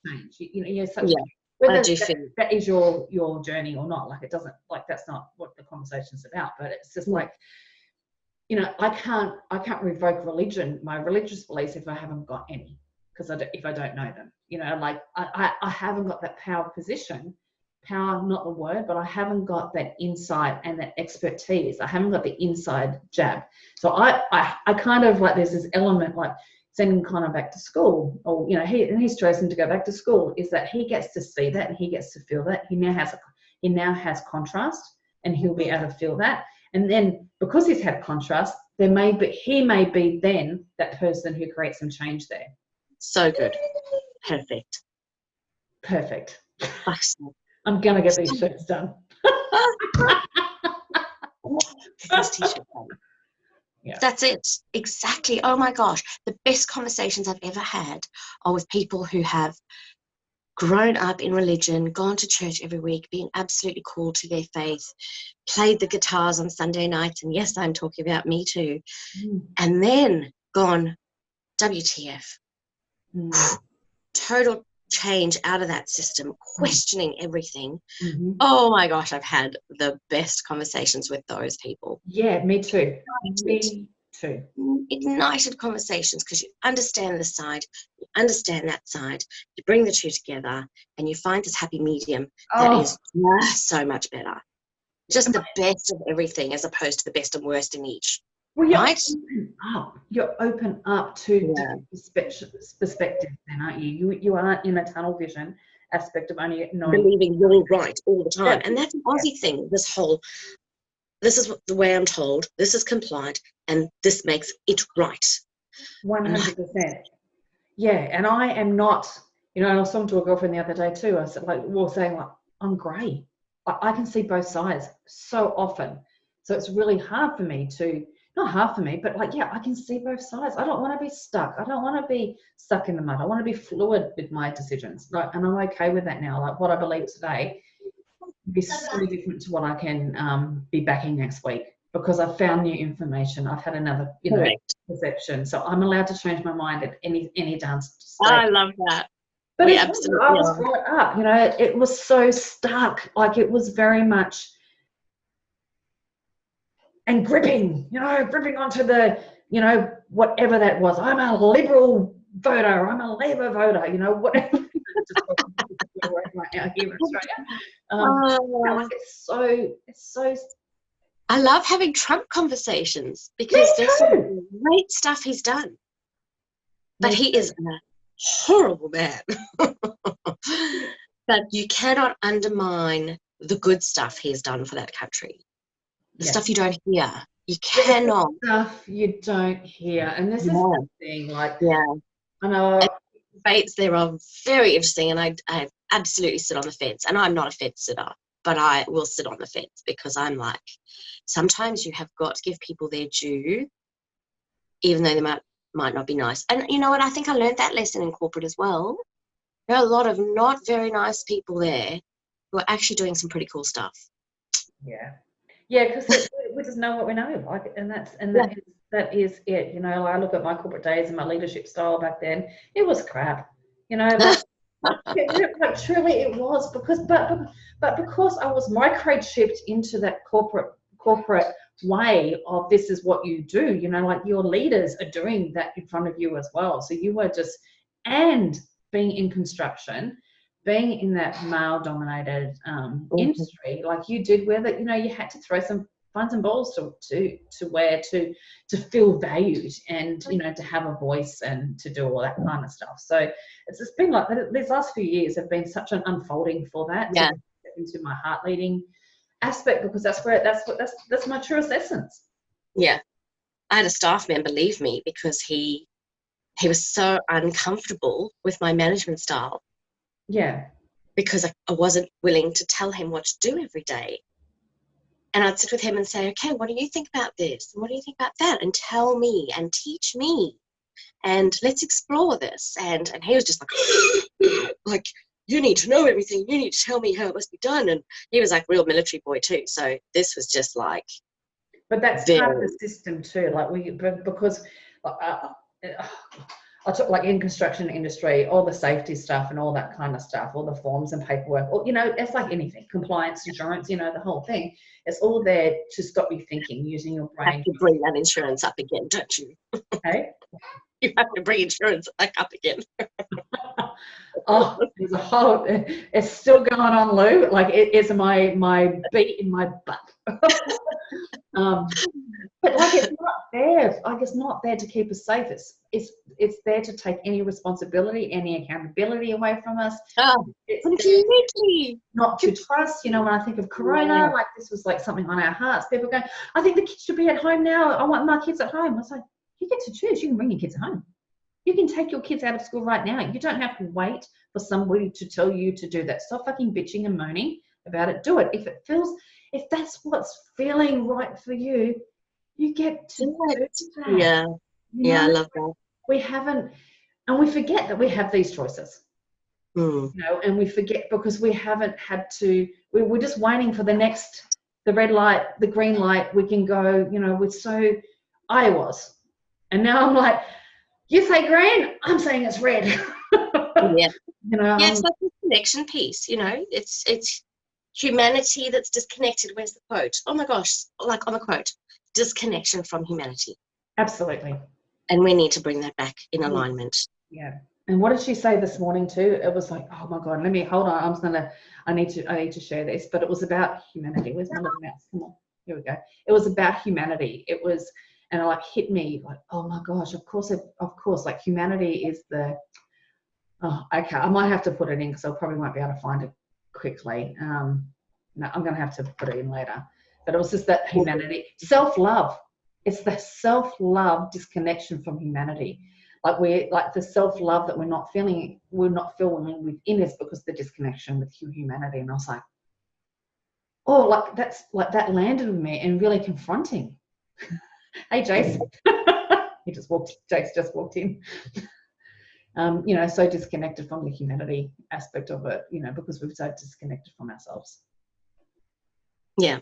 change. You're such whether that is your journey or not. Like it doesn't, like that's not what the conversation's about. But it's just like, I can't revoke my religious beliefs if I haven't got any, because if I don't know them. Like I haven't got that power, not the word, but I haven't got that insight and that expertise. I haven't got the inside jab. So I kind of like, there's this element like sending Connor back to school, or he's chosen to go back to school, is that he gets to see that and he gets to feel that. He now has contrast, and he'll be able to feel that. And then because he's had contrast, he may be then that person who creates some change there. So good. Perfect. Awesome. I'm going to get these shirts done. Yeah. That's it. Exactly. Oh my gosh. The best conversations I've ever had are with people who have grown up in religion, gone to church every week, been absolutely cool to their faith, played the guitars on Sunday nights, and yes, I'm talking about me too, and then gone, WTF. Total change out of that system, questioning everything. Oh my gosh, I've had the best conversations with those people. Yeah, me too. Me too. Ignited conversations, because you understand the side, you understand that side, you bring the two together, and you find this happy medium that Oh, is just so much better. Just the best of everything as opposed to the best and worst in each. well, Right? You're open up to Yeah. different perspectives then, aren't you? You aren't in a tunnel vision aspect of only knowing. Believing you're right all the time. Yeah. And that's an Aussie thing, this is the way I'm told, this is compliant, and this makes it right. 100%. Yeah, and I am not, and I was talking to a girlfriend the other day too. I said, like, we're saying, like, I'm grey. I can see both sides so often. So it's really hard for me to, not hard for me, but like, yeah, I can see both sides. I don't want to be stuck. I don't want to be stuck in the mud. I want to be fluid with my decisions. Like, and I'm okay with that now. Like, what I believe today be so different to what I can be backing next week, because I've found new information. I've had another, Correct. perception. So I'm allowed to change my mind at any dance stage. I love that. But We it's absolutely I was are. brought up, it was so stuck. Like, it was very much and gripping onto the, whatever that was. I'm a Liberal voter. I'm a Labor voter. Whatever. Right now here in Australia. It's so. I love having Trump conversations because there's some great stuff he's done. But he is a horrible man. But you cannot undermine the good stuff he's done for that country. The stuff you don't hear. You cannot. Stuff you don't hear. And this is the thing, like, I know. Debates there are very interesting, and I absolutely sit on the fence. And I'm not a fence sitter, but I will sit on the fence because I'm like, sometimes you have got to give people their due, even though they might not be nice. And you know what? I think I learned that lesson in corporate as well. There are a lot of not very nice people there who are actually doing some pretty cool stuff. Yeah, because we just know what we know, like, and that is it. I look at my corporate days and my leadership style back then. It was crap, like truly it was, but because I was microchipped into that corporate way of this is what you do. Like, your leaders are doing that in front of you as well. So you were just, and being in construction, being in that male-dominated industry, like you did, where that you had to find some balls to wear to feel valued, and to have a voice and to do all that kind of stuff. So it's just been like these last few years have been such an unfolding for that. Yeah. To step into my heart leading aspect, because that's my truest essence. Yeah, I had a staff member leave me because he was so uncomfortable with my management style. Yeah. Because I wasn't willing to tell him what to do every day. And I'd sit with him and say, okay, what do you think about this? And what do you think about that? And tell me and teach me. And let's explore this. And he was just like, you need to know everything. You need to tell me how it must be done. And he was like real military boy too. So this was just like. But that's part of the system too. Like because I took, like, in construction industry, all the safety stuff and all that kind of stuff, all the forms and paperwork, it's like anything, compliance, insurance, the whole thing. It's all there to stop you thinking, using your brain. You have to bring that insurance up again, don't you? Okay. You have to bring insurance back up again. Oh, there's a whole, it's still going on, Lou. Like, it is my beat in my butt. But like, it's not there. Like, it's not there to keep us safe. It's there to take any responsibility, any accountability away from us. Oh, it's completely. Not to trust. When I think of Corona, like, this was like something on our hearts. People going, I think the kids should be at home now. I want my kids at home. I was like, you get to choose. You can bring your kids home. You can take your kids out of school right now. You don't have to wait for somebody to tell you to do that. Stop fucking bitching and moaning about it. Do it. If that's what's feeling right for you, you get to do that. Yeah. Yeah, I love that. We haven't, and we forget that we have these choices. And we forget because we haven't had to, we're just waiting for the red light, the green light. We can go, I was. And now I'm like, you say green, I'm saying it's red. Yeah. It's like the connection piece, it's humanity that's disconnected. Where's the quote? Oh my gosh, like on the quote, disconnection from humanity. Absolutely. And we need to bring that back in alignment. Yeah. And what did she say this morning too? It was like, oh my God, hold on. I need to share this, but it was about humanity. Where's my little mouse? Come on, here we go. It was about humanity. It was, and it like hit me like, oh my gosh, of course, like humanity is the, oh, okay, I might have to put it in because I probably won't be able to find it quickly. No, I'm going to have to put it in later. But it was just that humanity, self-love. It's the self-love disconnection from humanity. Like the self-love that we're not feeling within us because of the disconnection with humanity. And I was like, oh, that landed with me and really confronting. Hey, Jace. Jace just walked in. So disconnected from the humanity aspect of it, because we've so disconnected from ourselves. Yeah.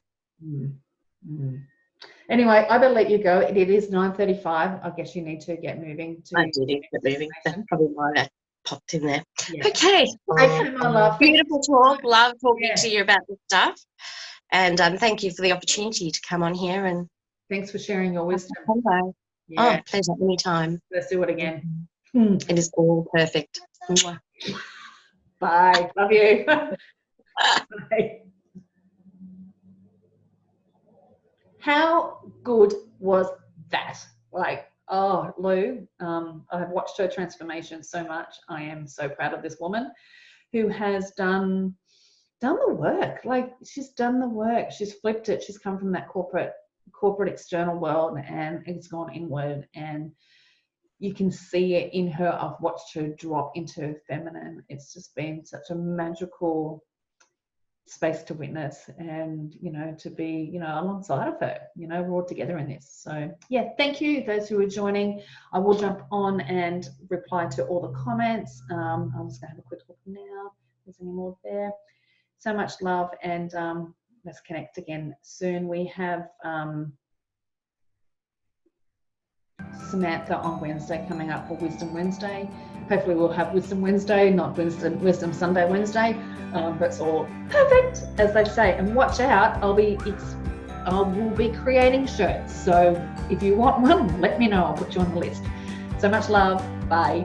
Anyway, I better let you go. It is 9:35. I guess you need to get moving. I do need to get moving. That's probably why I popped in there. Yeah. Okay. My love. Beautiful talk. Love talking to you about this stuff. And thank you for the opportunity to come on here and thanks for sharing your wisdom. Oh, pleasure anytime. Let's do it again. It is all perfect. Bye. Love you. Bye. How good was that? Like, oh, Lou, I have watched her transformation so much. I am so proud of this woman who has done the work. Like, she's done the work. She's flipped it. She's come from that corporate external world and it's gone inward, and you can see it in her. I've watched her drop into her feminine. It's just been such a magical space to witness and to be alongside of her. We're all together in this. So yeah, thank you those who are joining. I will jump on and reply to all the comments. I'm just gonna have a quick look now if there's any more there. So much love, and let's connect again soon. We have Samantha on Wednesday coming up for Wisdom Wednesday. Hopefully we'll have Wisdom Wednesday, not Wisdom Sunday Wednesday. That's all perfect, as they say. And watch out, I will be creating shirts. So if you want one, let me know. I'll put you on the list. So much love. Bye.